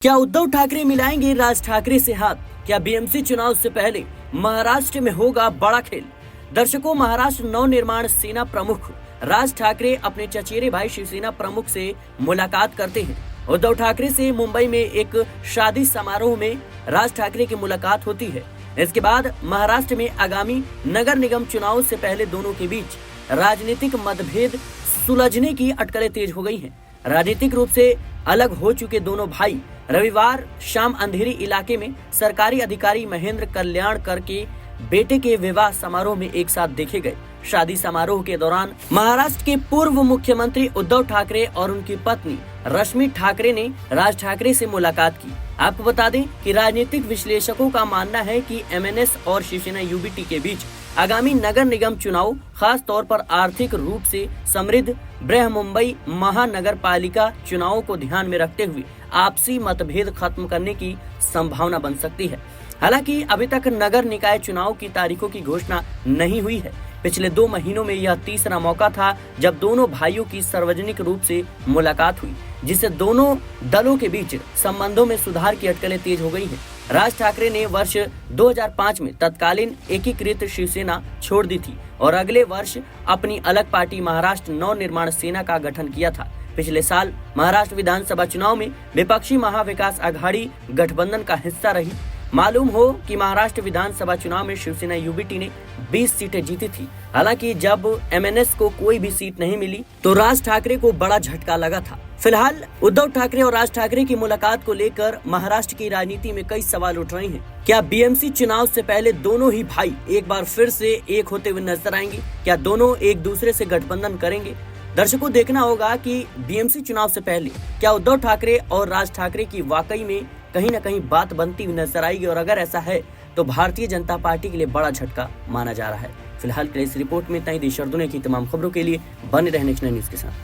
क्या उद्धव ठाकरे मिलाएंगे राज ठाकरे से हाथ? क्या बीएमसी चुनाव से पहले महाराष्ट्र में होगा बड़ा खेल? दर्शकों, महाराष्ट्र नवनिर्माण सेना प्रमुख राज ठाकरे अपने चचेरे भाई शिवसेना प्रमुख से मुलाकात करते हैं। उद्धव ठाकरे से मुंबई में एक शादी समारोह में राज ठाकरे की मुलाकात होती है। इसके बाद महाराष्ट्र में आगामी नगर निगम चुनाव से पहले दोनों के बीच राजनीतिक मतभेद सुलझने की अटकलें तेज हो गई हैं। राजनीतिक रूप से अलग हो चुके दोनों भाई रविवार शाम अंधेरी इलाके में सरकारी अधिकारी महेंद्र कल्याणकर के बेटे के विवाह समारोह में एक साथ देखे गए। शादी समारोह के दौरान महाराष्ट्र के पूर्व मुख्यमंत्री उद्धव ठाकरे और उनकी पत्नी रश्मि ठाकरे ने राज ठाकरे से मुलाकात की। आपको बता दें कि राजनीतिक विश्लेषकों का मानना है कि एमएनएस और शिवसेना यूबीटी के बीच आगामी नगर निगम चुनाव खास तौर पर आर्थिक रूप से समृद्ध बृहमुंबई महानगर पालिका चुनावों को ध्यान में रखते हुए आपसी मतभेद खत्म करने की संभावना बन सकती है। हालांकि अभी तक नगर निकाय चुनाव की तारीखों की घोषणा नहीं हुई है। पिछले 2 महीनों में यह तीसरा मौका था जब दोनों भाइयों की सार्वजनिक रूप से मुलाकात हुई, जिससे दोनों दलों के बीच संबंधों में सुधार की अटकलें तेज हो गई हैं। राज ठाकरे ने वर्ष 2005 में तत्कालीन एकीकृत शिवसेना छोड़ दी थी और अगले वर्ष अपनी अलग पार्टी महाराष्ट्र नवनिर्माण सेना का गठन किया था। पिछले साल महाराष्ट्र विधानसभा चुनाव में विपक्षी महाविकास आघाड़ी गठबंधन का हिस्सा रही। मालूम हो कि महाराष्ट्र विधानसभा चुनाव में शिवसेना यूबीटी ने 20 सीटें जीती थी। हालांकि जब एमएनएस को कोई भी सीट नहीं मिली तो राज ठाकरे को बड़ा झटका लगा था। फिलहाल उद्धव ठाकरे और राज ठाकरे की मुलाकात को लेकर महाराष्ट्र की राजनीति में कई सवाल उठ रहे हैं। क्या बीएमसी चुनाव से पहले दोनों ही भाई एक बार फिर से एक होते हुए नजर आएंगे? क्या दोनों एक दूसरे से गठबंधन करेंगे? दर्शकों, देखना होगा कि बीएमसी चुनाव से पहले क्या उद्धव ठाकरे और राज ठाकरे की वाकई में कहीं न कहीं बात बनती हुई नजर आएगी, और अगर ऐसा है तो भारतीय जनता पार्टी के लिए बड़ा झटका माना जा रहा है। फिलहाल के लिए इस रिपोर्ट में इतना ही। देश और दुनिया की तमाम खबरों के लिए बने रहने नेक्स्ट न्यूज के साथ।